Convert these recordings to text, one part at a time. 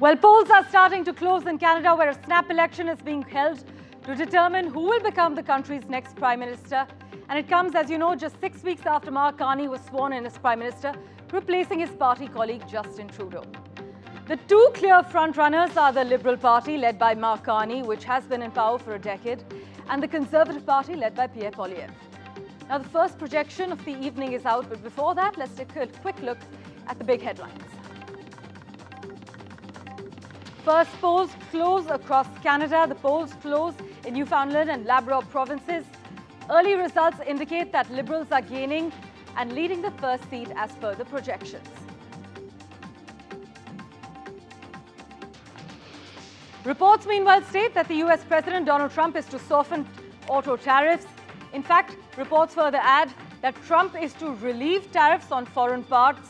Well, polls are starting to close in Canada, where a snap election is being held to determine who will become the country's next Prime Minister. And it comes, as you know, just 6 weeks after Mark Carney was sworn in as Prime Minister, replacing his party colleague Justin Trudeau. The two clear front-runners are the Liberal Party, led by Mark Carney, which has been in power for a decade, and the Conservative Party, led by Pierre Poilievre. Now, the first projection of the evening is out, but before that, let's take a quick look at the big headlines. First, polls close across Canada. The polls close in Newfoundland and Labrador provinces. Early results indicate that Liberals are gaining and leading the first seat as per the projections. Reports, meanwhile, state that the US President Donald Trump is to soften auto tariffs. In fact, reports further add that Trump is to relieve tariffs on foreign parts.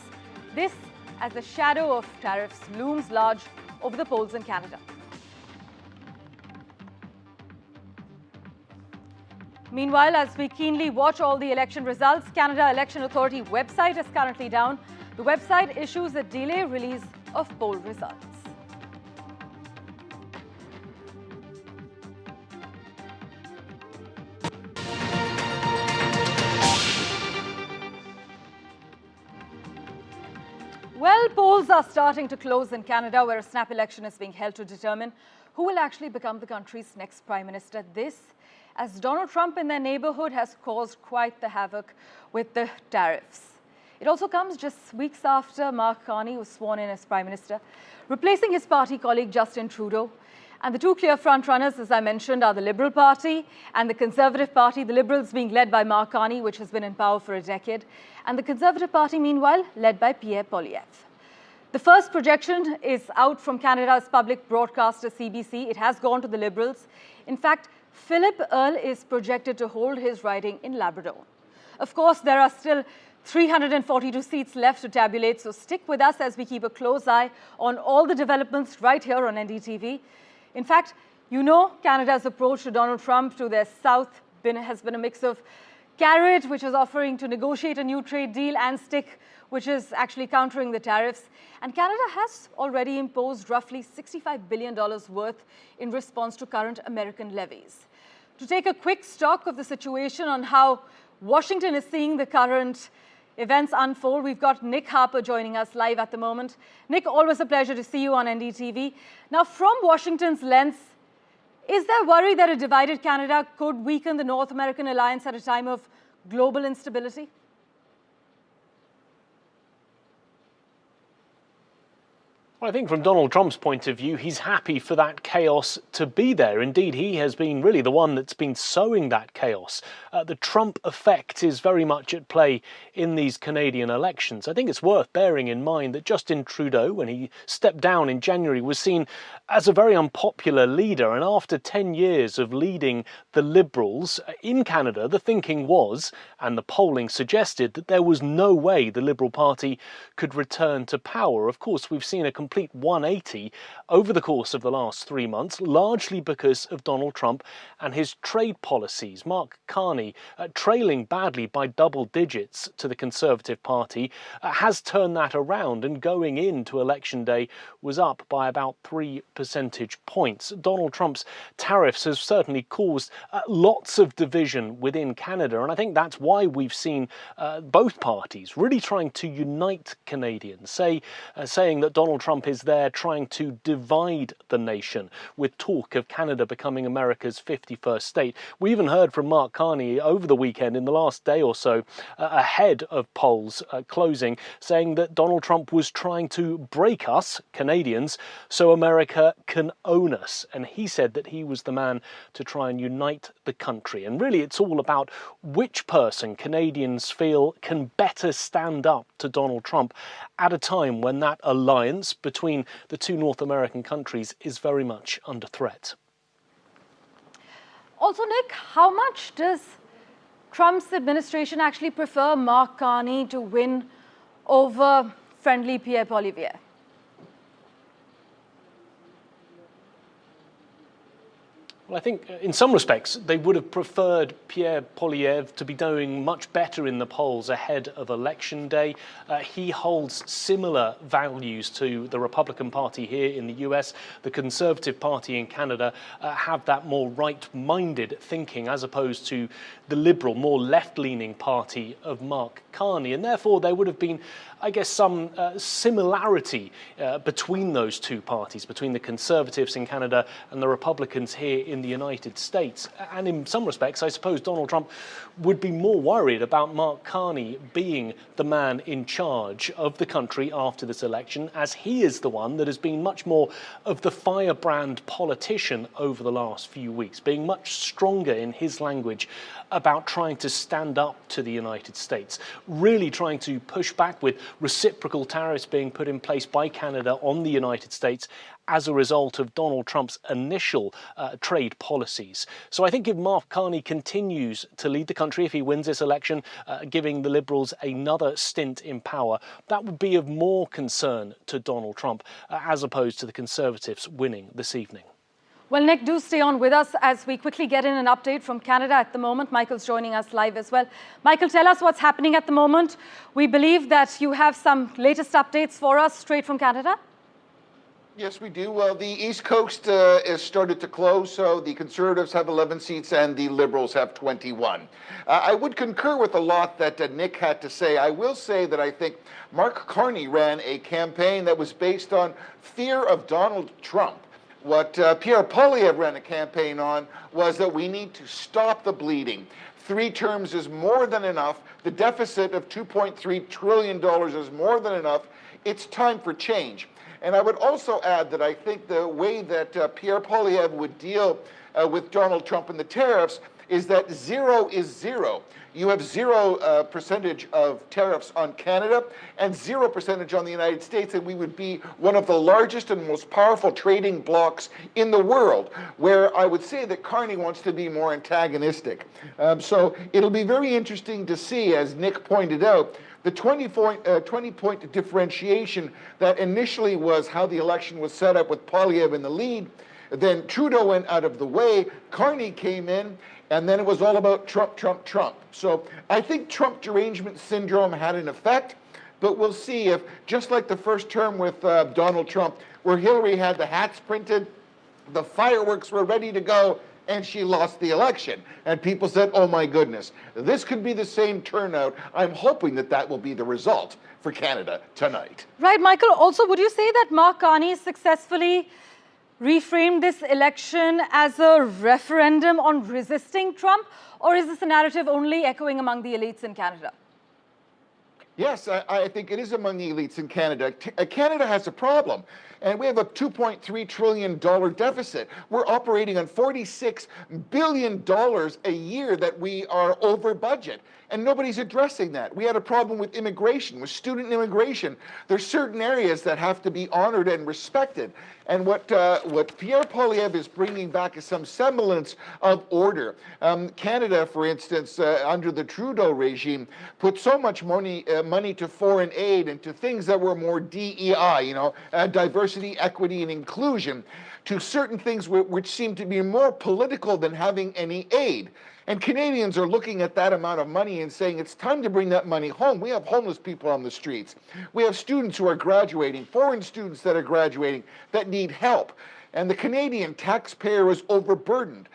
This as the shadow of tariffs looms large over the polls in Canada. Meanwhile, as we keenly watch all the election results, Canada Election Authority website is currently down. The website issues a delay release of poll results. Well, polls are starting to close in Canada, where a snap election is being held to determine who will actually become the country's next Prime Minister. This, as Donald Trump in their neighborhood has caused quite the havoc with the tariffs. It also comes just weeks after Mark Carney was sworn in as Prime Minister, replacing his party colleague Justin Trudeau. And the two clear frontrunners, as I mentioned, are the Liberal Party and the Conservative Party, the Liberals being led by Mark Carney, which has been in power for a decade, and the Conservative Party, meanwhile, led by Pierre Poilievre. The first projection is out from Canada's public broadcaster, CBC. It has gone to the Liberals. In fact, Philip Earle is projected to hold his riding in Labrador. Of course, there are still 342 seats left to tabulate, so stick with us as we keep a close eye on all the developments right here on NDTV. In fact, you know Canada's approach to Donald Trump to their south has been a mix of carrot, which is offering to negotiate a new trade deal, and stick, which is actually countering the tariffs. And Canada has already imposed roughly $65 billion worth in response to current American levies. To take a quick stock of the situation on how Washington is seeing the current events unfold, we've got Nick Harper joining us live at the moment. Nick, always a pleasure to see you on NDTV. Now, from Washington's lens, is there worry that a divided Canada could weaken the North American alliance at a time of global instability? Well, I think from Donald Trump's point of view, he's happy for that chaos to be there. Indeed, he has been really the one that's been sowing that chaos. The Trump effect is very much at play in these Canadian elections. I think it's worth bearing in mind that Justin Trudeau, when he stepped down in January, was seen as a very unpopular leader. And after 10 years of leading the Liberals in Canada, the thinking was, and the polling suggested, that there was no way the Liberal Party could return to power. Of course, we've seen a complete 180 over the course of the last 3 months, largely because of Donald Trump and his trade policies. Mark Carney, trailing badly by double digits to the Conservative Party, has turned that around, and going into Election Day was up by about 3 percentage points. Donald Trump's tariffs has certainly caused lots of division within Canada, and I think that's why we've seen both parties really trying to unite Canadians, saying that Donald Trump is there trying to divide the nation, with talk of Canada becoming America's 51st state. We even heard from Mark Carney over the weekend, in the last day or so, ahead of polls closing, saying that Donald Trump was trying to break us, Canadians, so America can own us. And he said that he was the man to try and unite the country. And really, it's all about which person Canadians feel can better stand up to Donald Trump at a time when that alliance between the two North American countries is very much under threat. Also, Nick, how much does Trump's administration actually prefer Mark Carney to win over friendly Pierre Poilievre? Well, I think in some respects they would have preferred Pierre Poilievre to be doing much better in the polls ahead of Election Day. He holds similar values to the Republican Party here in the US. The Conservative Party in Canada have that more right-minded thinking as opposed to the Liberal, more left-leaning party of Mark Carney. And therefore there would have been, I guess, some similarity between those two parties, between the Conservatives in Canada and the Republicans here in the United States. And in some respects, I suppose Donald Trump would be more worried about Mark Carney being the man in charge of the country after this election, as he is the one that has been much more of the firebrand politician over the last few weeks, being much stronger in his language about trying to stand up to the United States, really trying to push back with reciprocal tariffs being put in place by Canada on the United States as a result of Donald Trump's initial trade policies. So I think if Mark Carney continues to lead the country, if he wins this election, giving the Liberals another stint in power, that would be of more concern to Donald Trump as opposed to the Conservatives winning this evening. Well, Nick, do stay on with us as we quickly get in an update from Canada at the moment. Michael's joining us live as well. Michael, tell us what's happening at the moment. We believe that you have some latest updates for us straight from Canada. Yes, we do. Well, the East Coast has started to close, so the Conservatives have 11 seats and the Liberals have 21. I would concur with a lot that Nick had to say. I will say that I think Mark Carney ran a campaign that was based on fear of Donald Trump. What Pierre Poilievre ran a campaign on was that we need to stop the bleeding. 3 terms is more than enough. The deficit of $2.3 trillion is more than enough. It's time for change. And I would also add that I think the way that Pierre Poilievre would deal with Donald Trump and the tariffs is that 0 is 0. You have 0% of tariffs on Canada and 0% on the United States, and we would be one of the largest and most powerful trading blocs in the world, where I would say that Carney wants to be more antagonistic. So it'll be very interesting to see, as Nick pointed out, the 20-point differentiation that initially was how the election was set up with Poilievre in the lead. Then Trudeau went out of the way, Carney came in, and then it was all about Trump, Trump, Trump. So I think Trump derangement syndrome had an effect, but we'll see if, just like the first term with Donald Trump, where Hillary had the hats printed, the fireworks were ready to go, and she lost the election. And people said, oh my goodness, this could be the same turnout. I'm hoping that that will be the result for Canada tonight. Right, Michael. Also, would you say that Mark Carney successfully reframed this election as a referendum on resisting Trump, or is this a narrative only echoing among the elites in Canada? Yes, I think it is among the elites in Canada. Canada has a problem, and we have a $2.3 trillion deficit. We're operating on $46 billion a year that we are over budget, and nobody's addressing that. We had a problem with immigration, with student immigration. There's certain areas that have to be honored and respected. And what Pierre Poilievre is bringing back is some semblance of order. Canada, for instance, under the Trudeau regime, put so much money to foreign aid and to things that were more DEI, diversity, equity, and inclusion, to certain things which seem to be more political than having any aid. And Canadians are looking at that amount of money and saying it's time to bring that money home. We have homeless people on the streets. We have students who are graduating, foreign students that are graduating that need help. And the Canadian taxpayer is overburdened.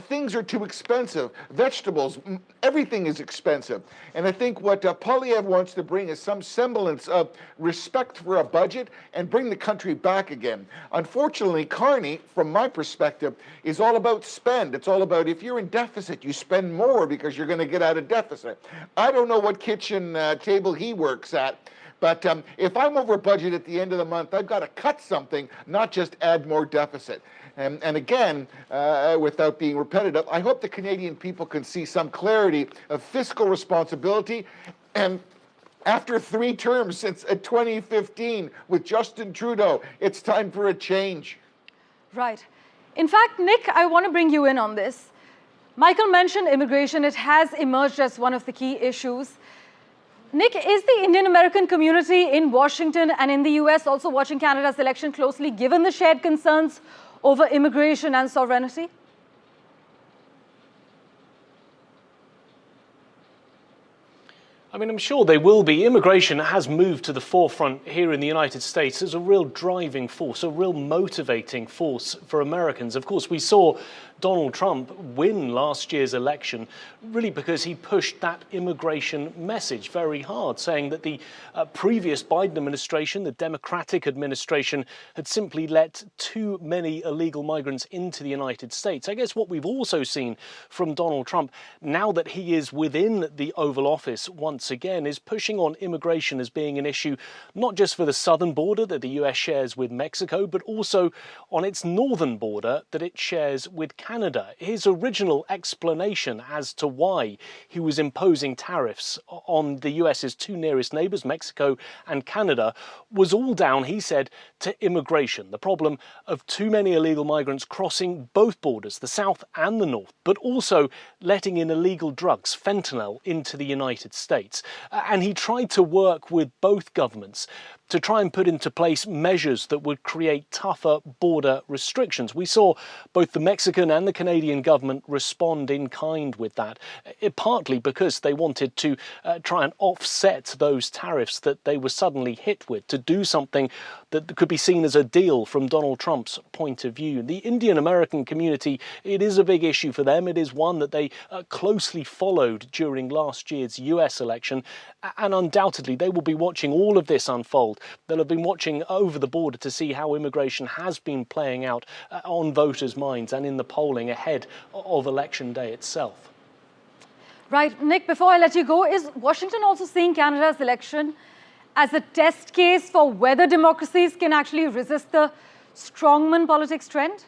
Things are too expensive. Vegetables, everything is expensive. And I think what Poilievre wants to bring is some semblance of respect for a budget and bring the country back again. Unfortunately, Carney, from my perspective, is all about spend. It's all about if you're in deficit, you spend more because you're going to get out of deficit. I don't know what kitchen table he works at. But if I'm over budget at the end of the month, I've got to cut something, not just add more deficit. And again, without being repetitive, I hope the Canadian people can see some clarity of fiscal responsibility. And after 3 terms since 2015 with Justin Trudeau, it's time for a change. Right. In fact, Nick, I want to bring you in on this. Michael mentioned immigration. It has emerged as one of the key issues. Nick, is the Indian American community in Washington and in the US also watching Canada's election closely, given the shared concerns over immigration and sovereignty? I mean, I'm sure they will be. Immigration has moved to the forefront here in the United States as a real driving force, a real motivating force for Americans. Of course, we saw Donald Trump win last year's election really because he pushed that immigration message very hard, saying that the previous Biden administration, the Democratic administration, had simply let too many illegal migrants into the United States. I guess what we've also seen from Donald Trump, now that he is within the Oval Office once again, is pushing on immigration as being an issue not just for the southern border that the US shares with Mexico, but also on its northern border that it shares with Canada. His original explanation as to why he was imposing tariffs on the US's two nearest neighbors, Mexico and Canada, was all down, he said, to immigration, the problem of too many illegal migrants crossing both borders, the south and the north, but also letting in illegal drugs, fentanyl, into the United States. And he tried to work with both governments to try and put into place measures that would create tougher border restrictions. We saw both the Mexican and the Canadian government respond in kind with that, partly because they wanted to try and offset those tariffs that they were suddenly hit with, to do something that could be seen as a deal from Donald Trump's point of view. The Indian American community, it is a big issue for them. It is one that they closely followed during last year's US election, and undoubtedly they will be watching all of this unfold. They'll have been watching over the border to see how immigration has been playing out on voters' minds and in the polling ahead of Election Day itself. Right. Nick, before I let you go, is Washington also seeing Canada's election as a test case for whether democracies can actually resist the strongman politics trend?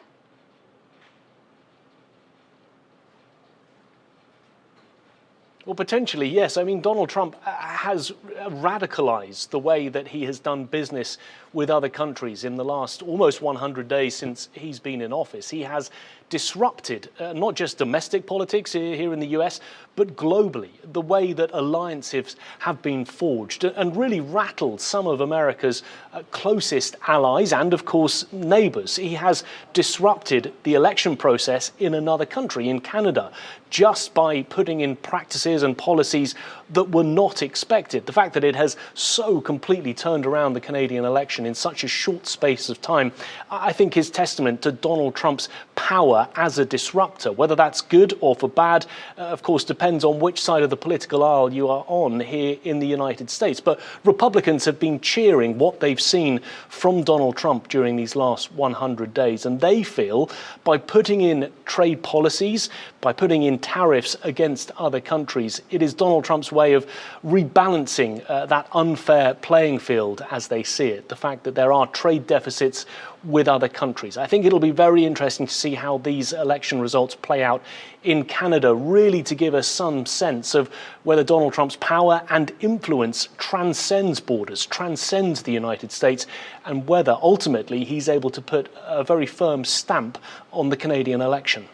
Well, potentially, yes. I mean, Donald Trump has radicalized the way that he has done business with other countries in the last almost 100 days since he's been in office. He has disrupted not just domestic politics here in the US, but globally, the way that alliances have been forged, and really rattled some of America's closest allies and, of course, neighbors. He has disrupted the election process in another country, in Canada, just by putting in practices and policies that were not expected. The fact that it has so completely turned around the Canadian election in such a short space of time, I think is testament to Donald Trump's power as a disruptor. Whether that's good or for bad, of course, depends on which side of the political aisle you are on here in the United States. But Republicans have been cheering what they've seen from Donald Trump during these last 100 days. And they feel by putting in trade policies, by putting in tariffs against other countries, it is Donald Trump's way of rebalancing that unfair playing field as they see it. The fact that there are trade deficits with other countries. I think it'll be very interesting to see how these election results play out in Canada, really to give us some sense of whether Donald Trump's power and influence transcends borders, transcends the United States, and whether ultimately he's able to put a very firm stamp on the Canadian election.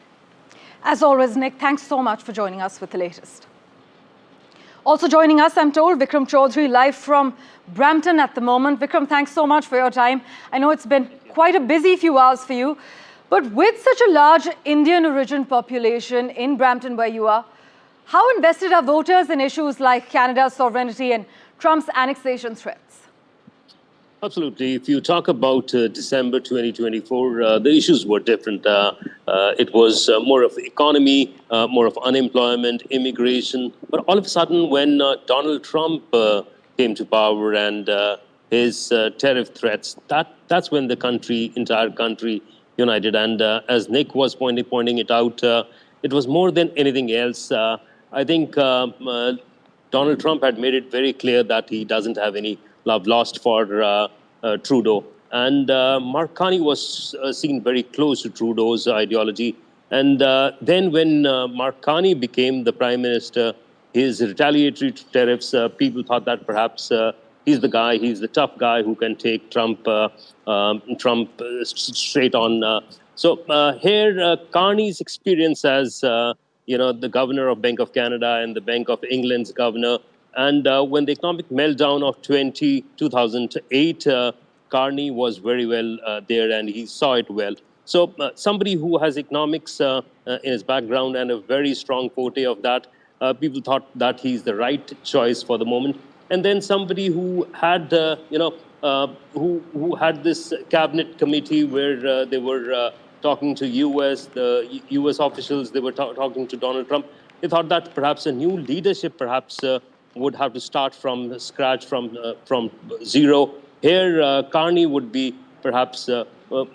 As always, Nick, thanks so much for joining us with the latest. Also joining us, I'm told, Vikram Chaudhary, live from Brampton at the moment. Vikram, thanks so much for your time. I know it's been quite a busy few hours for you, but with such a large Indian origin population in Brampton where you are, how invested are voters in issues like Canada's sovereignty and Trump's annexation threats? Absolutely. If you talk about December 2024, the issues were different. It was more of the economy, more of unemployment, immigration. But all of a sudden, when Donald Trump came to power and his tariff threats, that's when the entire country united. And as Nick was pointing it out, it was more than anything else. I think Donald Trump had made it very clear that he doesn't have any love lost for Trudeau. And Mark Carney was seen very close to Trudeau's ideology. And then when Mark Carney became the prime minister, his retaliatory tariffs, people thought that perhaps he's the guy, he's the tough guy who can take Trump straight on. So here, Carney's experience as the governor of Bank of Canada and the Bank of England's governor, and when the economic meltdown of 2008, Carney was very well there and he saw it well. So somebody who has economics in his background and a very strong forte of that, people thought that he's the right choice for the moment. And then somebody who had, who had this cabinet committee where they were talking to the US officials, they were talking to Donald Trump. They thought that perhaps a new leadership perhaps would have to start from scratch, from zero. Here, Carney would be perhaps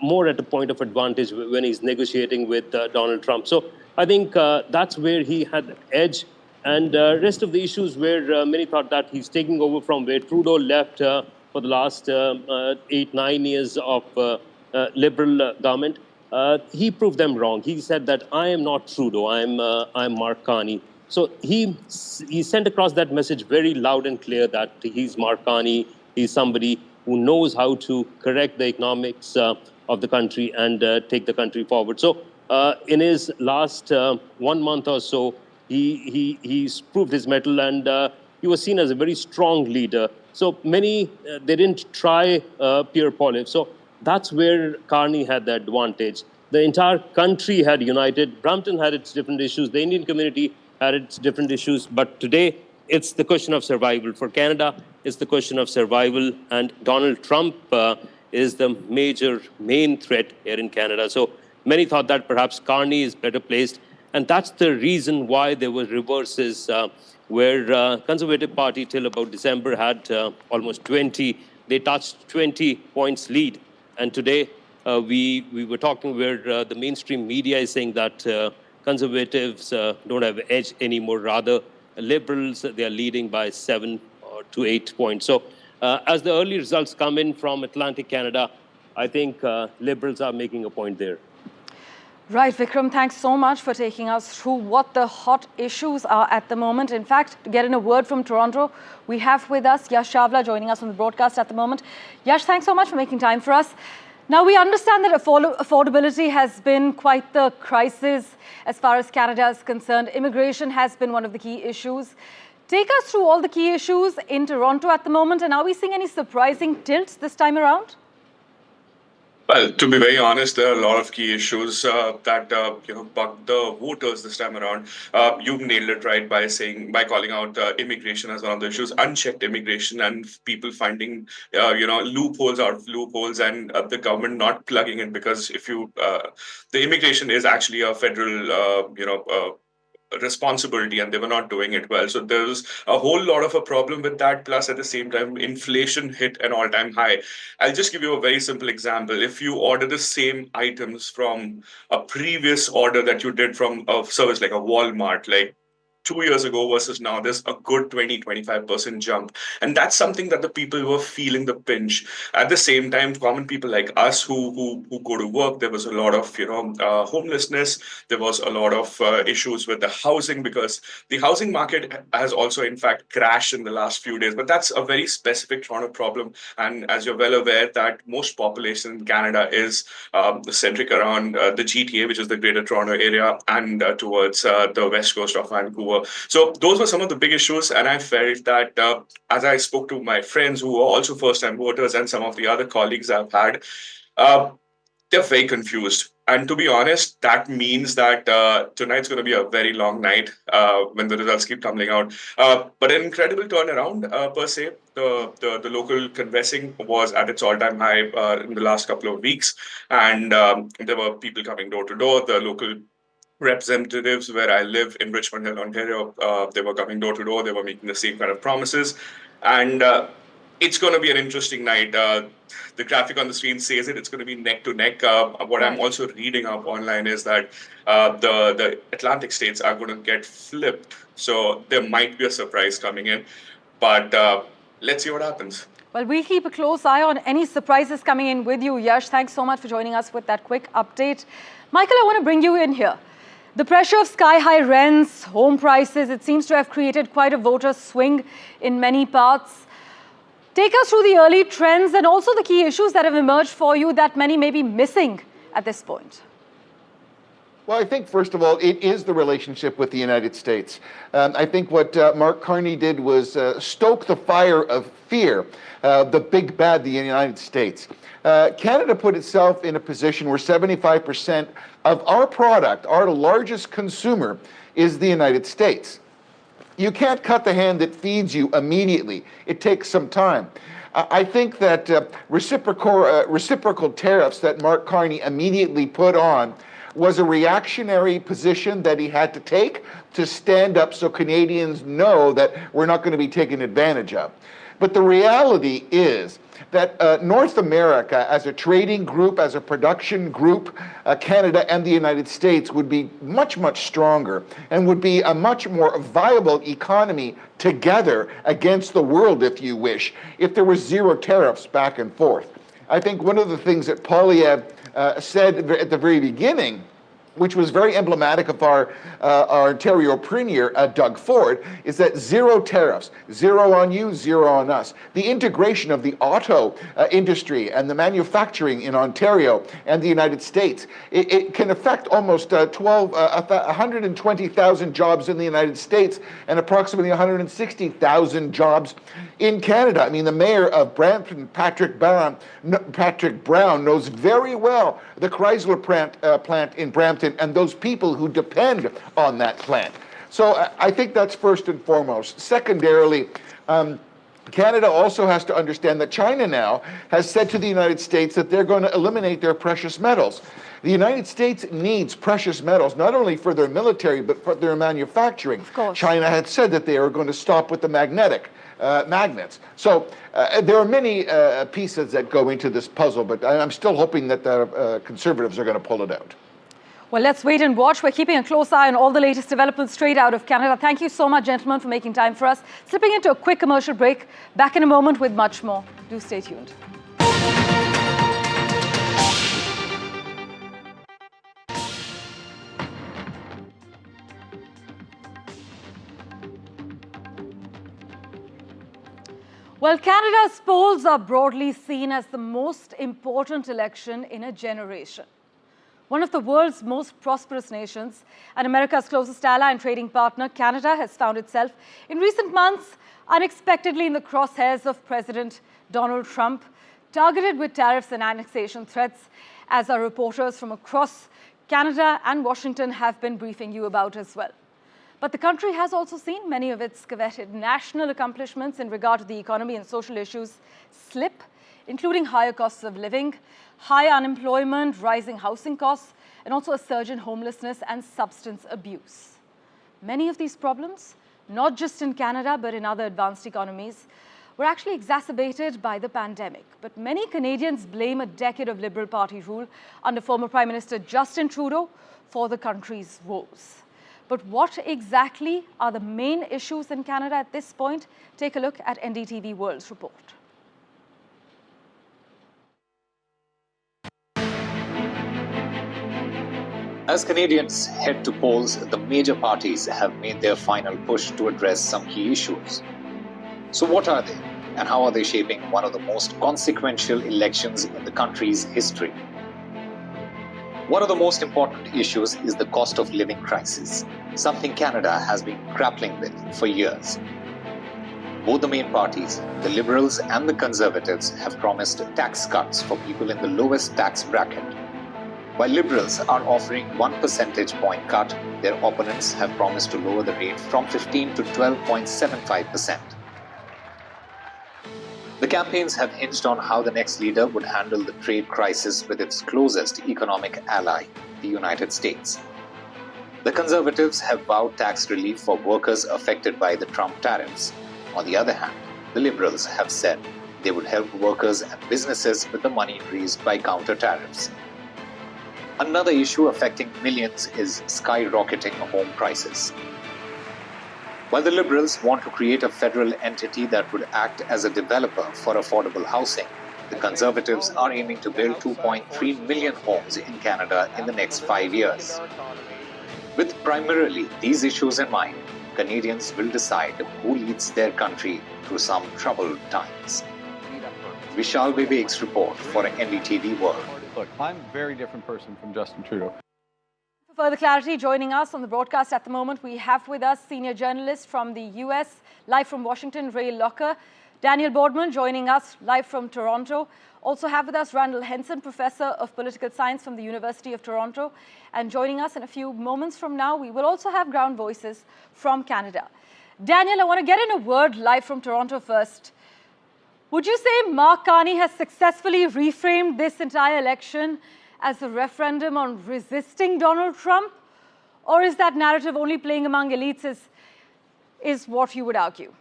more at a point of advantage when he's negotiating with Donald Trump. So I think that's where he had the edge. And rest of the issues where many thought that he's taking over from where Trudeau left for the last 8-9 years of Liberal government. He proved them wrong. He said that I am not Trudeau, I'm Mark Carney. So he sent across that message very loud and clear that he's Mark Carney, he's somebody who knows how to correct the economics of the country and take the country forward. So in his last 1 month or so, he's proved his mettle, and he was seen as a very strong leader. So many, they didn't try Pierre Poilievre. So that's where Carney had the advantage. The entire country had united. Brampton had its different issues. The Indian community had its different issues. But today, it's the question of survival. For Canada, it's the question of survival. And Donald Trump is the main threat here in Canada. So many thought that perhaps Carney is better placed. And that's the reason why there were reverses where Conservative Party till about December had almost 20. They touched 20 points lead. And today we were talking where the mainstream media is saying that Conservatives don't have an edge anymore. Rather, Liberals, they are leading by 7 to 8 points. So as the early results come in from Atlantic Canada, I think Liberals are making a point there. Right, Vikram, thanks so much for taking us through what the hot issues are at the moment. In fact, to get in a word from Toronto, we have with us Yash Chawla joining us on the broadcast at the moment. Yash, thanks so much for making time for us. Now, we understand that affordability has been quite the crisis as far as Canada is concerned. Immigration has been one of the key issues. Take us through all the key issues in Toronto at the moment, and are we seeing any surprising tilts this time around? Well, to be very honest, there are a lot of key issues that bug the voters this time around. You've nailed it right by calling out immigration as one of the issues, unchecked immigration, and people finding loopholes out of loopholes, and the government not plugging in, because if you the immigration is actually a federal responsibility, and they were not doing it well. So there was a whole lot of a problem with that. Plus, at the same time, inflation hit an all-time high. I'll just give you a very simple example. If you order the same items from a previous order that you did from a service like a Walmart, like 2 years ago versus now, there's a good 20-25% jump. And that's something that the people were feeling the pinch. At the same time, common people like us who go to work, there was a lot of homelessness. There was a lot of issues with the housing, because the housing market has also, in fact, crashed in the last few days. But that's a very specific Toronto problem. And as you're well aware, that most population in Canada is centric around the GTA, which is the Greater Toronto Area, and towards the west coast of Vancouver. So those were some of the big issues, and I felt that as I spoke to my friends who were also first-time voters and some of the other colleagues I've had, they're very confused. And to be honest, that means that tonight's going to be a very long night when the results keep tumbling out. But an incredible turnaround per se. The local canvassing was at its all-time high in the last couple of weeks, and there were people coming door to door. The local representatives where I live in Richmond Hill, Ontario, they were coming door to door. They were making the same kind of promises. And it's going to be an interesting night. The graphic on the screen says it. It's going to be neck to neck. What I'm also reading up online is that the Atlantic states are going to get flipped. So there might be a surprise coming in. But let's see what happens. Well, we'll keep a close eye on any surprises coming in with you, Yash. Thanks so much for joining us with that quick update. Michael, I want to bring you in here. The pressure of sky-high rents, home prices, it seems to have created quite a voter swing in many parts. Take us through the early trends and also the key issues that have emerged for you that many may be missing at this point. Well, I think, first of all, it is the relationship with the United States. I think what Mark Carney did was stoke the fire of fear, the big bad, the United States. Canada put itself in a position where 75% of our product, our largest consumer, is the United States. You can't cut the hand that feeds you immediately. It takes some time. I think that reciprocal tariffs that Mark Carney immediately put on was a reactionary position that he had to take to stand up so Canadians know that we're not going to be taken advantage of. But the reality is that North America, as a trading group, as a production group, Canada and the United States would be much, much stronger and would be a much more viable economy together against the world, if you wish, if there was zero tariffs back and forth. I think one of the things that Poilievre said at the very beginning, which was very emblematic of our Ontario Premier, Doug Ford, is that zero tariffs, zero on you, zero on us. The integration of the auto industry and the manufacturing in Ontario and the United States, it can affect almost 120,000 jobs in the United States and approximately 160,000 jobs in Canada. I mean, the mayor of Brampton, Patrick Brown, knows very well the Chrysler plant in Brampton and those people who depend on that plant. So I think that's first and foremost. Secondarily, Canada also has to understand that China now has said to the United States that they're going to eliminate their precious metals. The United States needs precious metals, not only for their military, but for their manufacturing. Of course. China had said that they are going to stop with the magnets. So there are many pieces that go into this puzzle, but I'm still hoping that the Conservatives are going to pull it out. Well, let's wait and watch. We're keeping a close eye on all the latest developments straight out of Canada. Thank you so much, gentlemen, for making time for us. Slipping into a quick commercial break. Back in a moment with much more. Do stay tuned. Well, Canada's polls are broadly seen as the most important election in a generation. One of the world's most prosperous nations and America's closest ally and trading partner, Canada has found itself in recent months unexpectedly in the crosshairs of President Donald Trump, targeted with tariffs and annexation threats, as our reporters from across Canada and Washington have been briefing you about as well. But the country has also seen many of its coveted national accomplishments in regard to the economy and social issues slip, including higher costs of living, high unemployment, rising housing costs, and also a surge in homelessness and substance abuse. Many of these problems, not just in Canada but in other advanced economies, were actually exacerbated by the pandemic. But many Canadians blame a decade of Liberal Party rule under former Prime Minister Justin Trudeau for the country's woes. But what exactly are the main issues in Canada at this point? Take a look at NDTV World's report. As Canadians head to polls, the major parties have made their final push to address some key issues. So what are they, and how are they shaping one of the most consequential elections in the country's history? One of the most important issues is the cost of living crisis, something Canada has been grappling with for years. Both the main parties, the Liberals and the Conservatives, have promised tax cuts for people in the lowest tax bracket. While Liberals are offering 1 percentage point cut, their opponents have promised to lower the rate from 15 to 12.75%. The campaigns have hinged on how the next leader would handle the trade crisis with its closest economic ally, the United States. The Conservatives have vowed tax relief for workers affected by the Trump tariffs. On the other hand, the Liberals have said they would help workers and businesses with the money raised by counter tariffs. Another issue affecting millions is skyrocketing home prices. While the Liberals want to create a federal entity that would act as a developer for affordable housing, the Conservatives are aiming to build 2.3 million homes in Canada in the next 5 years. With primarily these issues in mind, Canadians will decide who leads their country through some troubled times. Vishal Vivek's report for NDTV World. Look, I'm a very different person from Justin Trudeau. Further clarity, joining us on the broadcast at the moment, we have with us senior journalist from the US, live from Washington, Ray Locker. Daniel Boardman joining us live from Toronto. Also have with us Randall Henson, professor of political science from the University of Toronto. And joining us in a few moments from now, we will also have ground voices from Canada. Daniel, I want to get in a word live from Toronto first. Would you say Mark Carney has successfully reframed this entire election as a referendum on resisting Donald Trump? Or is that narrative only playing among elites is what you would argue?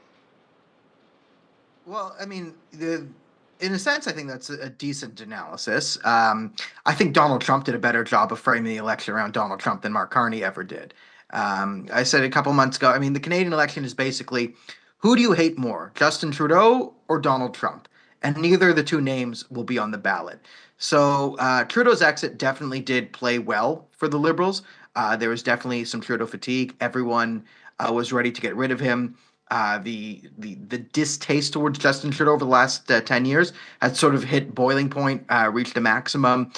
Well, I mean, in a sense, I think that's a decent analysis. I think Donald Trump did a better job of framing the election around Donald Trump than Mark Carney ever did. I said a couple months ago, I mean, the Canadian election is basically, who do you hate more, Justin Trudeau or Donald Trump? And neither of the two names will be on the ballot. So Trudeau's exit definitely did play well for the Liberals. There was definitely some Trudeau fatigue. Everyone was ready to get rid of him. The distaste towards Justin Trudeau over the last 10 years had sort of hit boiling point, reached a maximum.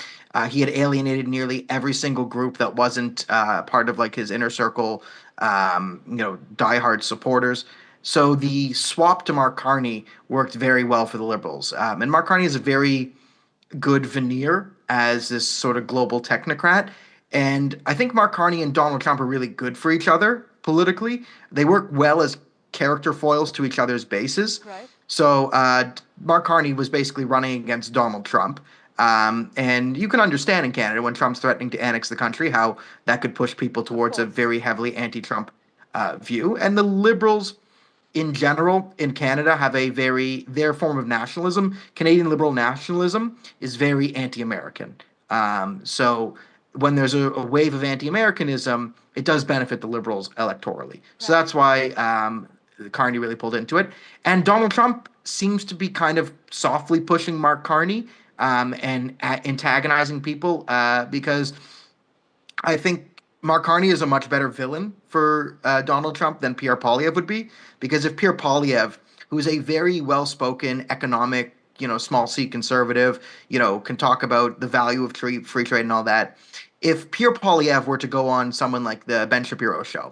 He had alienated nearly every single group that wasn't part of like his inner circle, diehard supporters. So the swap to Mark Carney worked very well for the Liberals. And Mark Carney is a very good veneer as this sort of global technocrat. And I think Mark Carney and Donald Trump are really good for each other politically. They work well as character foils to each other's bases. Right. So Mark Carney was basically running against Donald Trump. And you can understand in Canada when Trump's threatening to annex the country, how that could push people towards a very heavily anti-Trump view. And the Liberals in general in Canada have their form of nationalism. Canadian liberal nationalism is very anti-American. So when there's a wave of anti-Americanism, it does benefit the Liberals electorally. So that's why Carney really pulled into it. And Donald Trump seems to be kind of softly pushing Mark Carney and antagonizing people because I think Mark Carney is a much better villain for Donald Trump than Pierre Poilievre would be, because if Pierre Poilievre, who is a very well-spoken economic, small C conservative, can talk about the value of free trade and all that, if Pierre Poilievre were to go on someone like the Ben Shapiro show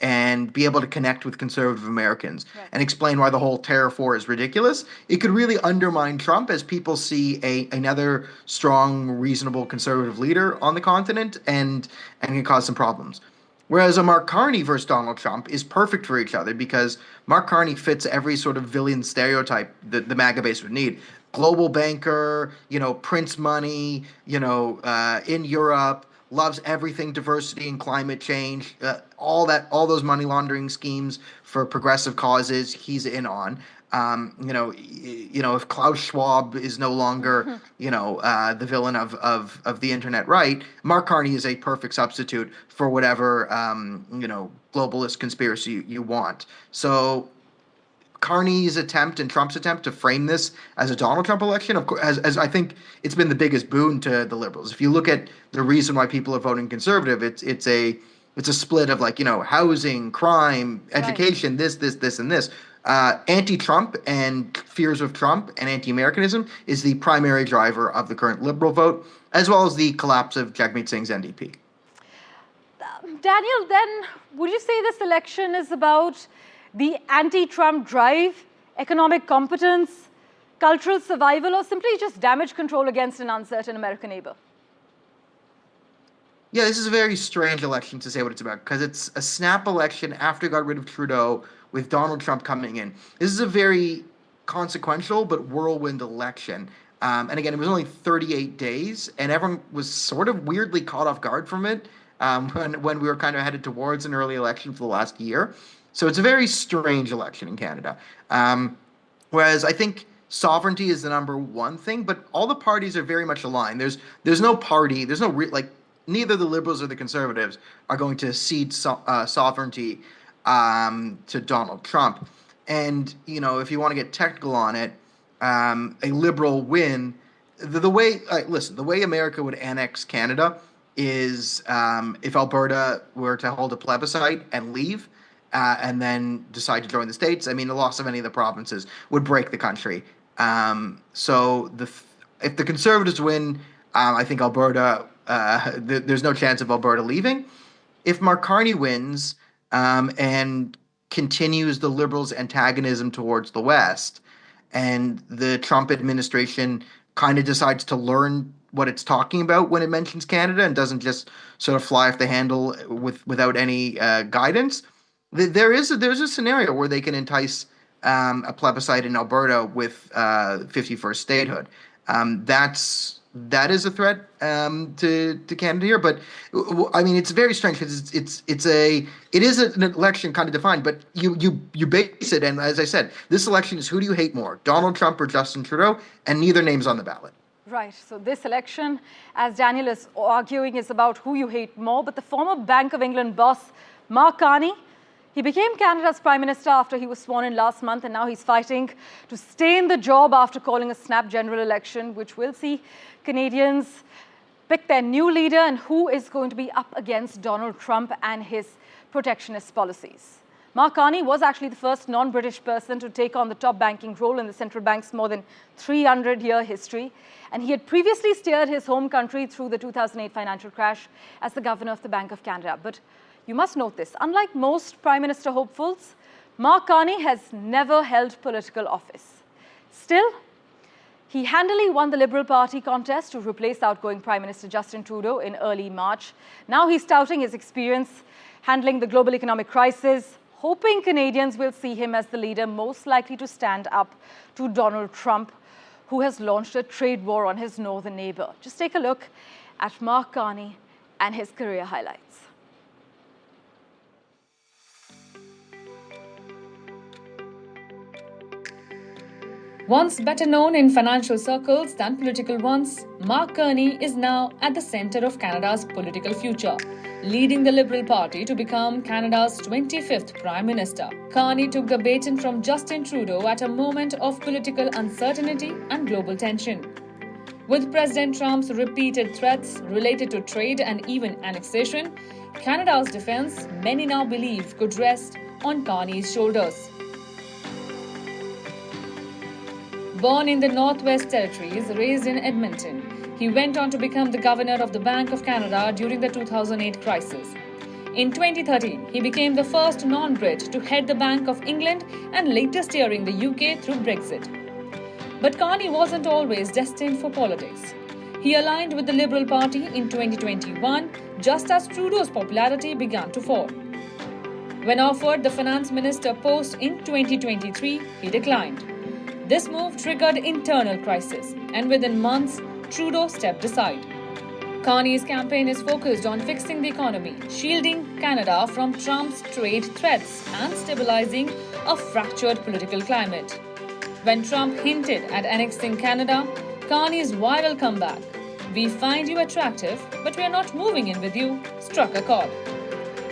and be able to connect with conservative Americans and explain why the whole tariff war is ridiculous, it could really undermine Trump as people see another strong, reasonable conservative leader on the continent and can cause some problems. Whereas a Mark Carney versus Donald Trump is perfect for each other because Mark Carney fits every sort of villain stereotype that the MAGA base would need. Global banker, prince money, in Europe, loves everything diversity and climate change, all those money laundering schemes for progressive causes he's in on. If Klaus Schwab is no longer, the villain of the internet right, Mark Carney is a perfect substitute for whatever, globalist conspiracy you want. So Carney's attempt and Trump's attempt to frame this as a Donald Trump election, of course, as I think it's been the biggest boon to the Liberals. If you look at the reason why people are voting conservative, it's a split of housing, crime, education, this, and this. Anti-Trump and fears of Trump and anti-Americanism is the primary driver of the current Liberal vote, as well as the collapse of Jagmeet Singh's NDP. Daniel, then, would you say this election is about the anti-Trump drive, economic competence, cultural survival, or simply just damage control against an uncertain American neighbor? Yeah, this is a very strange election to say what it's about, because it's a snap election after we got rid of Trudeau with Donald Trump coming in. This is a very consequential but whirlwind election. And again, it was only 38 days, and everyone was sort of weirdly caught off guard from it when we were kind of headed towards an early election for the last year. So it's a very strange election in Canada. Whereas I think sovereignty is the number one thing, but all the parties are very much aligned. There's no party, neither the Liberals or the Conservatives are going to cede sovereignty to Donald Trump. And, if you want to get technical on it, a Liberal win, the way America would annex Canada is if Alberta were to hold a plebiscite and leave, and then decide to join the states. I mean, the loss of any of the provinces would break the country. So if the Conservatives win, I think Alberta there's no chance of Alberta leaving. If Mark Carney wins and continues the Liberals' antagonism towards the West, and the Trump administration kind of decides to learn what it's talking about when it mentions Canada and doesn't just sort of fly off the handle without any guidance, there's a scenario where they can entice a plebiscite in Alberta with 51st statehood. That is a threat to Canada here, but I mean it's very strange because it is an election kind of defined, but you base it, and as I said, this election is who do you hate more, Donald Trump or Justin Trudeau, and neither name's on the ballot. Right. So this election, as Daniel is arguing, is about who you hate more. But the former Bank of England boss, Mark Carney, he became Canada's Prime Minister after he was sworn in last month, and now he's fighting to stay in the job after calling a snap general election, which will see Canadians pick their new leader and who is going to be up against Donald Trump and his protectionist policies. Mark Carney was actually the first non-British person to take on the top banking role in the central bank's more than 300-year history. And he had previously steered his home country through the 2008 financial crash as the governor of the Bank of Canada. But you must note this, unlike most Prime Minister hopefuls, Mark Carney has never held political office. Still, he handily won the Liberal Party contest to replace outgoing Prime Minister Justin Trudeau in early March. Now he's touting his experience handling the global economic crisis, hoping Canadians will see him as the leader most likely to stand up to Donald Trump, who has launched a trade war on his northern neighbor. Just take a look at Mark Carney and his career highlights. Once better known in financial circles than political ones, Mark Carney is now at the centre of Canada's political future, leading the Liberal Party to become Canada's 25th Prime Minister. Carney took the baton from Justin Trudeau at a moment of political uncertainty and global tension. With President Trump's repeated threats related to trade and even annexation, Canada's defence, many now believe, could rest on Carney's shoulders. Born in the Northwest Territories, raised in Edmonton, he went on to become the governor of the Bank of Canada during the 2008 crisis. In 2013, he became the first non-Brit to head the Bank of England and later steering the UK through Brexit. But Carney wasn't always destined for politics. He aligned with the Liberal Party in 2021, just as Trudeau's popularity began to fall. When offered the finance minister post in 2023, he declined. This move triggered internal crisis, and within months, Trudeau stepped aside. Carney's campaign is focused on fixing the economy, shielding Canada from Trump's trade threats, and stabilizing a fractured political climate. When Trump hinted at annexing Canada, Carney's viral comeback, "We find you attractive, but we are not moving in with you," struck a chord.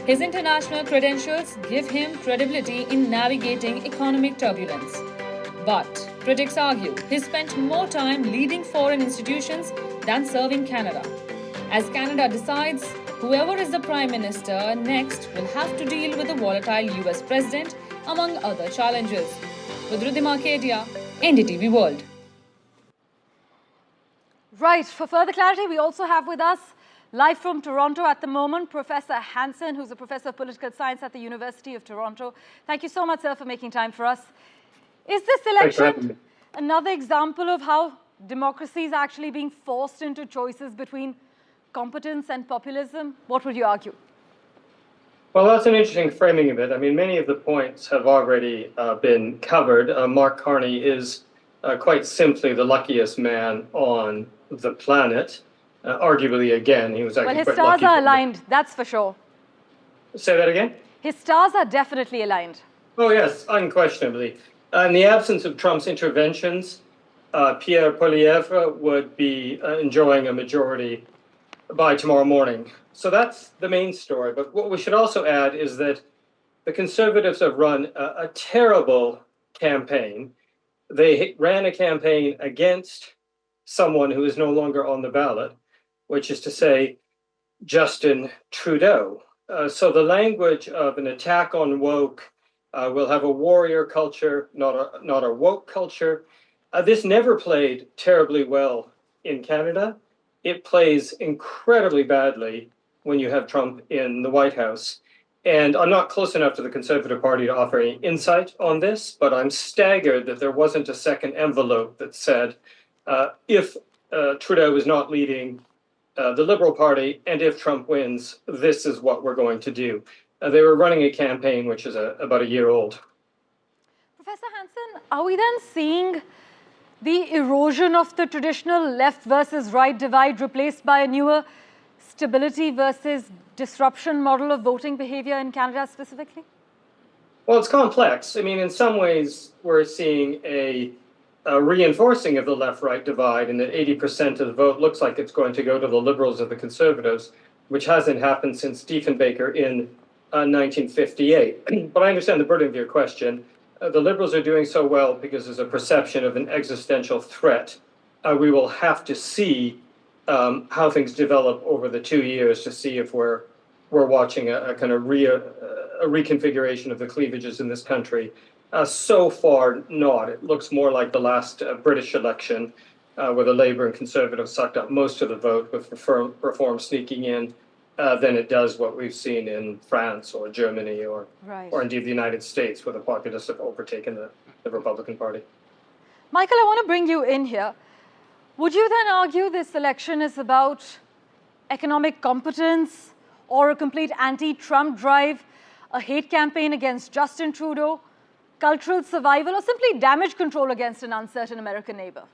His international credentials give him credibility in navigating economic turbulence. But critics argue he spent more time leading foreign institutions than serving Canada. As Canada decides, whoever is the Prime Minister next will have to deal with the volatile US President, among other challenges. With Ridhima Kedia, NDTV World. Right. For further clarity, we also have with us, live from Toronto at the moment, Professor Hansen, who's a professor of political science at the University of Toronto. Thank you so much, sir, for making time for us. Is this election another example of how democracy is actually being forced into choices between competence and populism? What would you argue? Well, that's an interesting framing of it. I mean, many of the points have already been covered. Mark Carney is quite simply the luckiest man on the planet. Arguably, again, he was actually well, his quite stars lucky are aligned, that's for sure. Say that again? His stars are definitely aligned. Oh, yes, unquestionably. In the absence of Trump's interventions, Pierre Poilievre would be enjoying a majority by tomorrow morning. So that's the main story. But what we should also add is that the Conservatives have run a terrible campaign. They ran a campaign against someone who is no longer on the ballot, which is to say, Justin Trudeau. So the language of an attack on woke, we'll have a warrior culture, not a woke culture. This never played terribly well in Canada. it plays incredibly badly when you have Trump in the White House. And I'm not close enough to the Conservative Party to offer any insight on this, but I'm staggered that there wasn't a second envelope that said, if Trudeau is not leading the Liberal Party, and if Trump wins, this is what we're going to do. They were running a campaign which is about a year old. Professor Hanson, are we then seeing the erosion of the traditional left versus right divide replaced by a newer stability versus disruption model of voting behavior in Canada specifically? Well, it's complex. I mean, in some ways, we're seeing a reinforcing of the left-right divide, and that 80% of the vote looks like it's going to go to the Liberals or the Conservatives, which hasn't happened since Diefenbaker in 1958. But I understand the burden of your question. The Liberals are doing so well because there's a perception of an existential threat. We will have to see how things develop over the 2 years to see if we're watching a kind of reconfiguration of the cleavages in this country. So far, not. It looks more like the last British election, where the Labour and Conservatives sucked up most of the vote with reform sneaking in, than it does what we've seen in France or Germany or indeed the United States, where the populists have overtaken the Republican Party. Michael, I want to bring you in here. Would you then argue this election is about economic competence or a complete anti-Trump drive, a hate campaign against Justin Trudeau, cultural survival, or simply damage control against an uncertain American neighbor?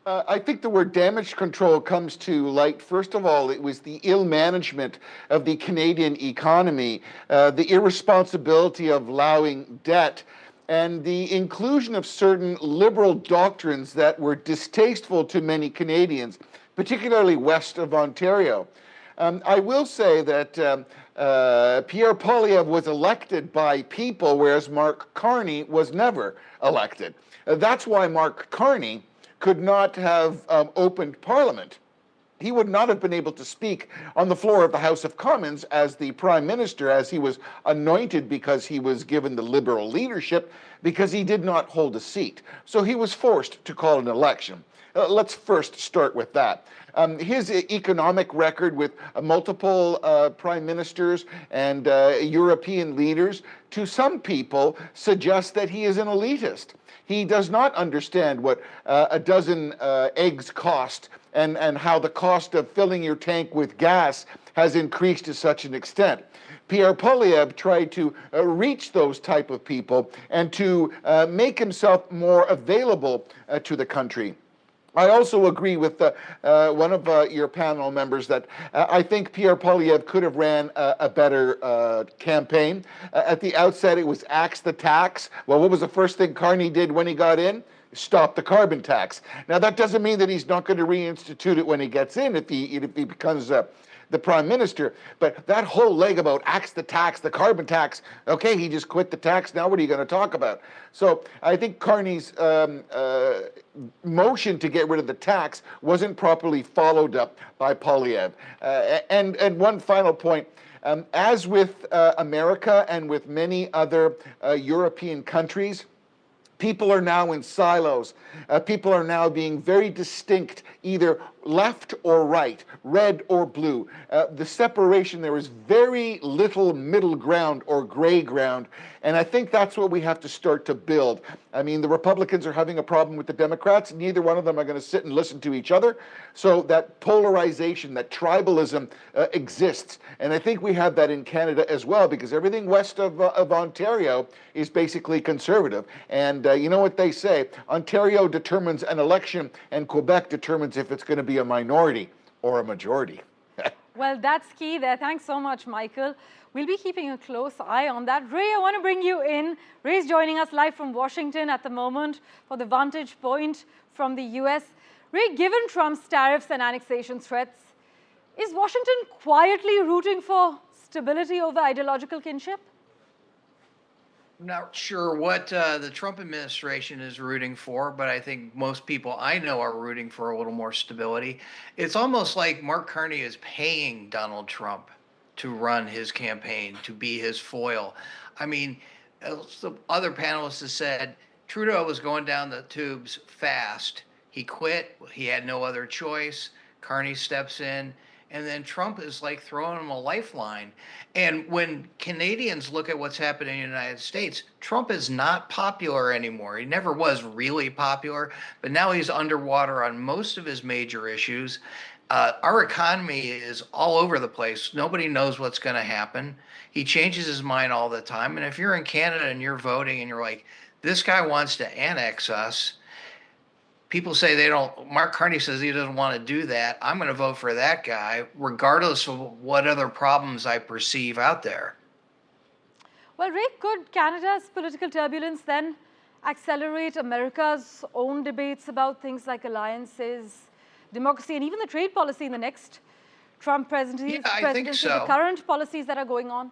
I think the word damage control comes to light. First of all, it was the ill management of the Canadian economy, the irresponsibility of allowing debt, and the inclusion of certain liberal doctrines that were distasteful to many Canadians, particularly west of Ontario. I will say that Pierre Poilievre was elected by people, whereas Mark Carney was never elected. That's why Mark Carney could not have opened Parliament. He would not have been able to speak on the floor of the House of Commons as the Prime Minister, as he was anointed because he was given the Liberal leadership, because he did not hold a seat. So he was forced to call an election. Let's first start with that. His economic record with multiple prime ministers and European leaders, to some people, suggests that he is an elitist. He does not understand what a dozen eggs cost and how the cost of filling your tank with gas has increased to such an extent. Pierre Poilievre tried to reach those type of people and to make himself more available to the country. I also agree with one of your panel members that I think Pierre Poilievre could have ran a better campaign. At the outset, it was axe the tax. Well, what was the first thing Carney did when he got in? Stop the carbon tax. Now, that doesn't mean that he's not going to reinstitute it when he gets in, if he becomes the Prime Minister. But that whole leg about axe the tax, the carbon tax, okay, he just quit the tax, now what are you going to talk about? So I think Carney's motion to get rid of the tax wasn't properly followed up by Poilievre. And one final point, as with America and with many other European countries, people are now in silos. People are now being very distinct, either left or right, red or blue. The separation, there is very little middle ground or gray ground, and I think that's what we have to start to build. I mean, the Republicans are having a problem with the Democrats. Neither one of them are going to sit and listen to each other. So that polarization, that tribalism exists. And I think we have that in Canada as well, because everything west of Ontario is basically conservative. And you know what they say, Ontario determines an election and Quebec determines if it's going to be a minority or a majority. Well, that's key there. Thanks so much, Michael. We'll be keeping a close eye on that. Ray, I want to bring you in. Ray's joining us live from Washington at the moment for the Vantage Point from the US. Ray, given Trump's tariffs and annexation threats, is Washington quietly rooting for stability over ideological kinship? I'm not sure what the Trump administration is rooting for, but I think most people I know are rooting for a little more stability. It's almost like Mark Carney is paying Donald Trump to run his campaign, to be his foil. I mean, as the other panelists have said, Trudeau was going down the tubes fast. He quit. He had no other choice. Carney steps in. And then Trump is like throwing him a lifeline. And when Canadians look at what's happening in the United States, Trump is not popular anymore. He never was really popular, but now he's underwater on most of his major issues. Our economy is all over the place. Nobody knows what's going to happen. He changes his mind all the time. And if you're in Canada and you're voting and you're like, this guy wants to annex us, people say they don't. Mark Carney says he doesn't want to do that. I'm going to vote for that guy, regardless of what other problems I perceive out there. Well, Ray, could Canada's political turbulence then accelerate America's own debates about things like alliances, democracy, and even the trade policy in the next Trump presidency? Yeah, I think so. The current policies that are going on?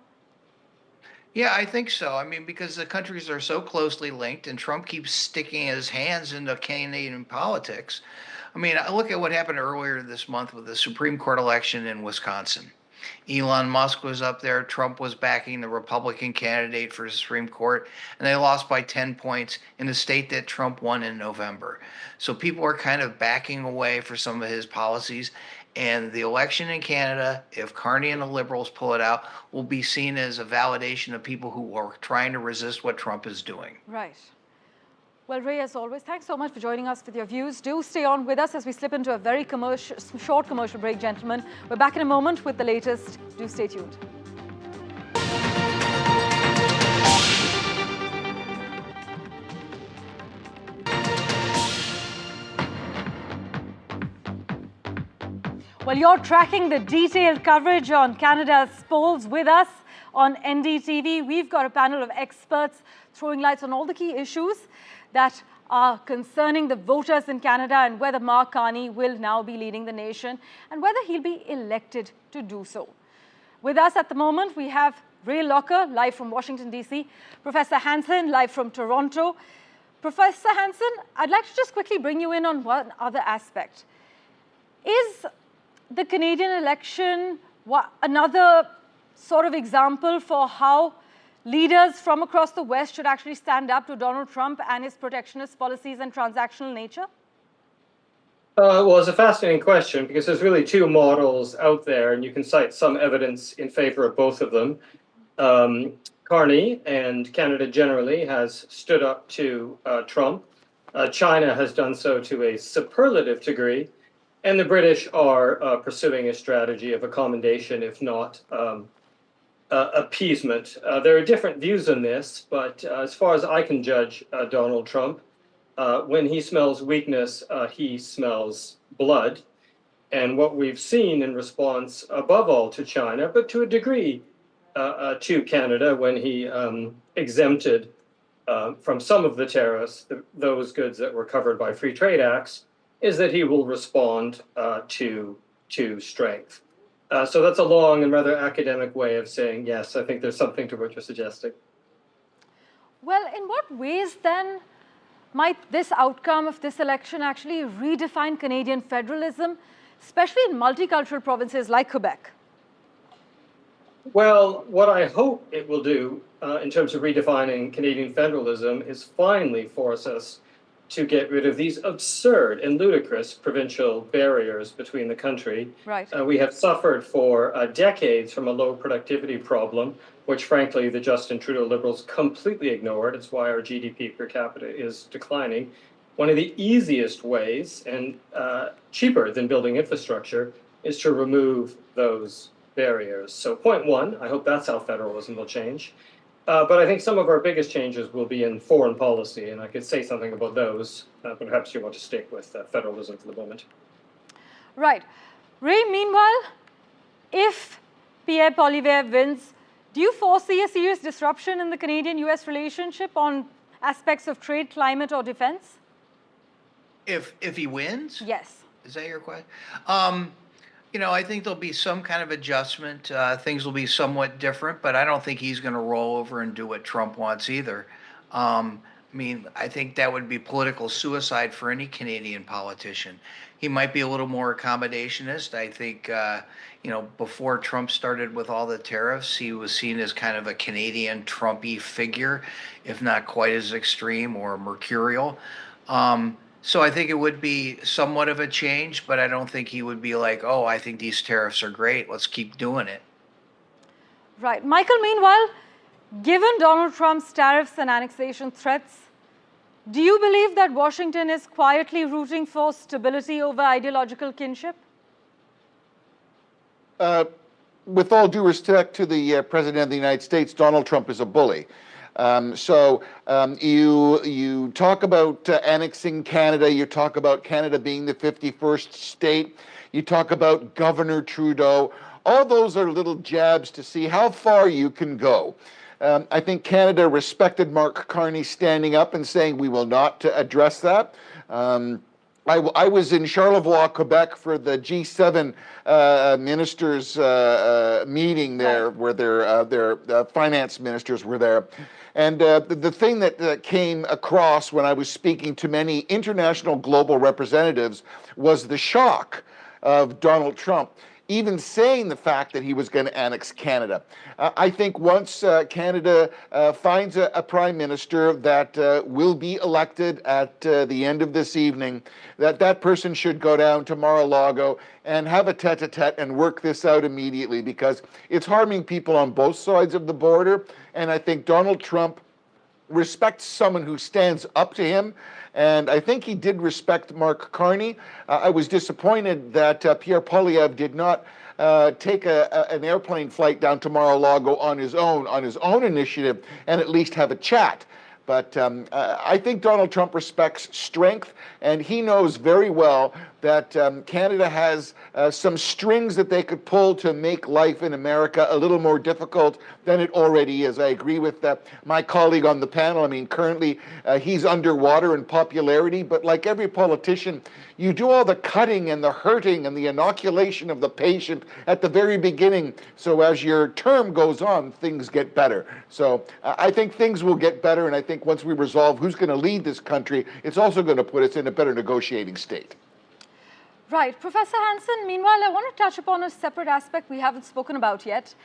Yeah, I think so. I mean, because the countries are so closely linked and Trump keeps sticking his hands into Canadian politics. I mean, I look at what happened earlier this month with the Supreme Court election in Wisconsin. Elon Musk was up there. Trump was backing the Republican candidate for the Supreme Court, and they lost by 10 points in a state that Trump won in November. So people are kind of backing away for some of his policies. And the election in Canada, if Carney and the Liberals pull it out, will be seen as a validation of people who are trying to resist what Trump is doing. Right. Well, Ray, as always, thanks so much for joining us with your views. Do stay on with us as we slip into a very short commercial break, gentlemen. We're back in a moment with the latest. Do stay tuned. Well, you're tracking the detailed coverage on Canada's polls with us on NDTV. We've got a panel of experts throwing lights on all the key issues that are concerning the voters in Canada and whether Mark Carney will now be leading the nation and whether he'll be elected to do so. With us at the moment, we have Ray Locker, live from Washington, D.C., Professor Hansen, live from Toronto. Professor Hansen, I'd like to just quickly bring you in on one other aspect. Is the Canadian election another sort of example for how leaders from across the West should actually stand up to Donald Trump and his protectionist policies and transactional nature? Well, it's a fascinating question because there's really two models out there, and you can cite some evidence in favor of both of them. Carney and Canada generally has stood up to Trump. China has done so to a superlative degree. And the British are pursuing a strategy of accommodation, if not appeasement. There are different views on this, but as far as I can judge Donald Trump, when he smells weakness, he smells blood. And what we've seen in response, above all, to China, but to a degree to Canada, when he exempted from some of the tariffs those goods that were covered by free trade acts, is that he will respond to strength. So that's a long and rather academic way of saying, yes, I think there's something to what you're suggesting. Well, in what ways then might this outcome of this election actually redefine Canadian federalism, especially in multicultural provinces like Quebec? Well, what I hope it will do in terms of redefining Canadian federalism is finally force us to get rid of these absurd and ludicrous provincial barriers between the country. Right. We have suffered for decades from a low productivity problem, which frankly the Justin Trudeau Liberals completely ignored. It's why our GDP per capita is declining. One of the easiest ways and cheaper than building infrastructure is to remove those barriers. So point one, I hope that's how federalism will change. But I think some of our biggest changes will be in foreign policy, and I could say something about those, but perhaps you want to stick with federalism for the moment. Right. Ray, meanwhile, if Pierre Poilievre wins, do you foresee a serious disruption in the Canadian-US relationship on aspects of trade, climate, or defense? If he wins? Yes. Is that your question? I think there'll be some kind of adjustment. Things will be somewhat different, but I don't think he's going to roll over and do what Trump wants either. I think that would be political suicide for any Canadian politician. He might be a little more accommodationist. I think, before Trump started with all the tariffs, he was seen as kind of a Canadian Trumpy figure, if not quite as extreme or mercurial. So I think it would be somewhat of a change, but I don't think he would be like, oh, I think these tariffs are great. Let's keep doing it. Right. Michael, meanwhile, given Donald Trump's tariffs and annexation threats, do you believe that Washington is quietly rooting for stability over ideological kinship? With all due respect to the President of the United States, Donald Trump is a bully. You talk about annexing Canada, you talk about Canada being the 51st state, you talk about Governor Trudeau. All those are little jabs to see how far you can go. I think Canada respected Mark Carney standing up and saying we will not address that. I was in Charlevoix, Quebec for the G7 ministers meeting there, where their finance ministers were there. And the thing that came across when I was speaking to many international global representatives was the shock of Donald Trump even saying the fact that he was going to annex Canada. I think once Canada finds a prime minister that will be elected at the end of this evening, that person should go down to Mar-a-Lago and have a tete-a-tete and work this out immediately, because it's harming people on both sides of the border. And I think Donald Trump respects someone who stands up to him. And I think he did respect Mark Carney. I was disappointed that Pierre Poilievre did not take an airplane flight down to Mar-a-Lago on his own initiative, and at least have a chat. But I think Donald Trump respects strength, and he knows very well that Canada has some strings that they could pull to make life in America a little more difficult than it already is. I agree with my colleague on the panel. I mean, currently he's underwater in popularity, but like every politician, you do all the cutting and the hurting and the inoculation of the patient at the very beginning. So as your term goes on, things get better. So I think things will get better, and I think once we resolve who's going to lead this country, it's also going to put us in a better negotiating state. Right. Professor Hanson, meanwhile, I want to touch upon a separate aspect we haven't spoken about yet.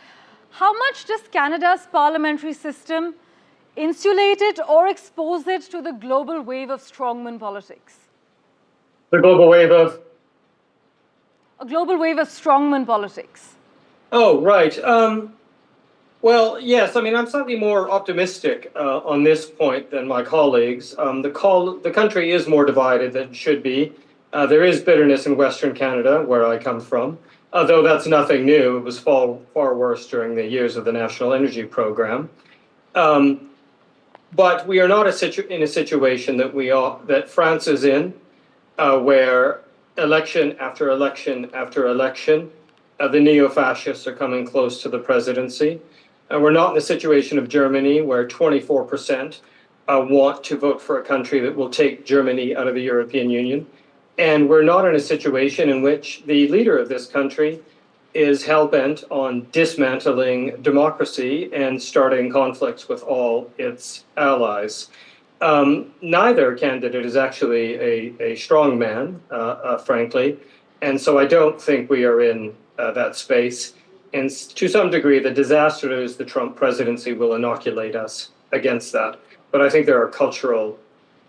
How much does Canada's parliamentary system insulate it or expose it to the global wave of strongman politics? The global wave of? A global wave of strongman politics. Oh, right. Well, yes, I mean, I'm slightly more optimistic on this point than my colleagues. The country is more divided than it should be. There is bitterness in Western Canada, where I come from, although that's nothing new. It was far worse during the years of the National Energy Program. But we are not in a situation that France is in, where election after election after election, the neo-fascists are coming close to the presidency. And we're not in the situation of Germany, where 24% want to vote for a country that will take Germany out of the European Union. And we're not in a situation in which the leader of this country is hell-bent on dismantling democracy and starting conflicts with all its allies. Neither candidate is actually a strong man, frankly. And so I don't think we are in that space. And to some degree, the disaster that is the Trump presidency will inoculate us against that. But I think there are cultural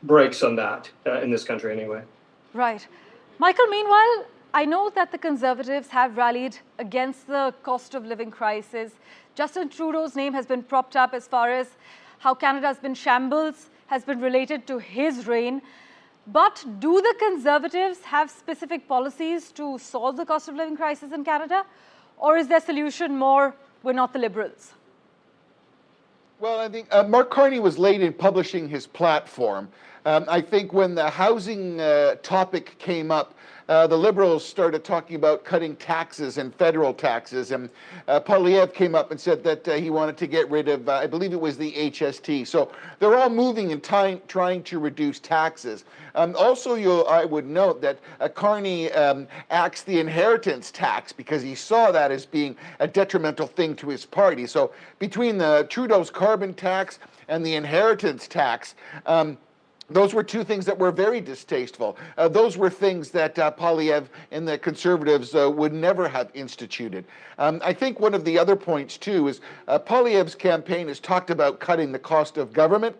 breaks on that in this country anyway. Right. Michael, meanwhile, I know that the Conservatives have rallied against the cost of living crisis. Justin Trudeau's name has been propped up as far as how Canada has been shambles, has been related to his reign. But do the Conservatives have specific policies to solve the cost of living crisis in Canada? Or is their solution more, we're not the Liberals? Well, I think Mark Carney was late in publishing his platform. I think when the housing topic came up, the Liberals started talking about cutting taxes and federal taxes, and Poilievre came up and said that he wanted to get rid of, I believe it was the HST. So they're all moving and trying to reduce taxes. Also, I would note that Carney axed the inheritance tax because he saw that as being a detrimental thing to his party. So between the Trudeau's carbon tax and the inheritance tax, Those were two things that were very distasteful. Those were things that Poilievre and the Conservatives would never have instituted. I think one of the other points, too, is Poilievre's campaign has talked about cutting the cost of government,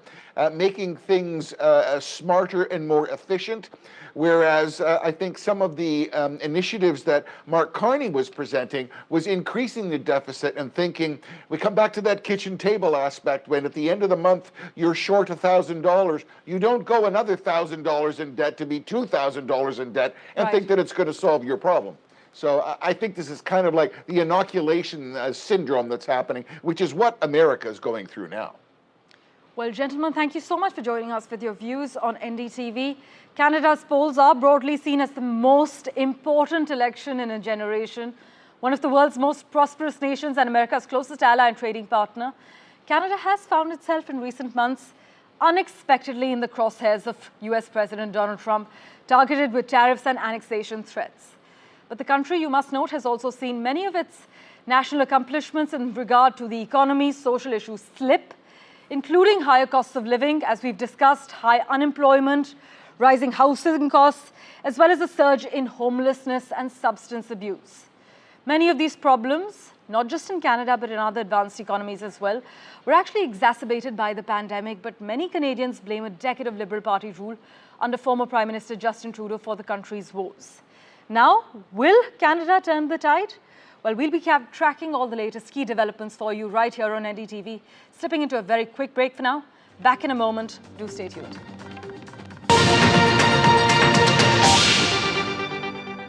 making things smarter and more efficient, whereas I think some of the initiatives that Mark Carney was presenting was increasing the deficit and thinking, we come back to that kitchen table aspect, when at the end of the month you're short $1,000, you don't go another $1,000 in debt to be $2,000 in debt and think that it's going to solve your problem. So I think this is kind of like the inoculation syndrome that's happening, which is what America is going through now. Well, gentlemen, thank you so much for joining us with your views on NDTV. Canada's polls are broadly seen as the most important election in a generation. One of the world's most prosperous nations and America's closest ally and trading partner, Canada has found itself in recent months unexpectedly in the crosshairs of US President Donald Trump, targeted with tariffs and annexation threats. But the country, you must note, has also seen many of its national accomplishments in regard to the economy, social issues slip, including higher costs of living, as we've discussed, high unemployment, rising housing costs, as well as a surge in homelessness and substance abuse. Many of these problems, not just in Canada, but in other advanced economies as well, were actually exacerbated by the pandemic, but many Canadians blame a decade of Liberal Party rule under former Prime Minister Justin Trudeau for the country's woes. Now, will Canada turn the tide? Well, we'll be tracking all the latest key developments for you right here on NDTV. Slipping into a very quick break for now. Back in a moment. Do stay tuned.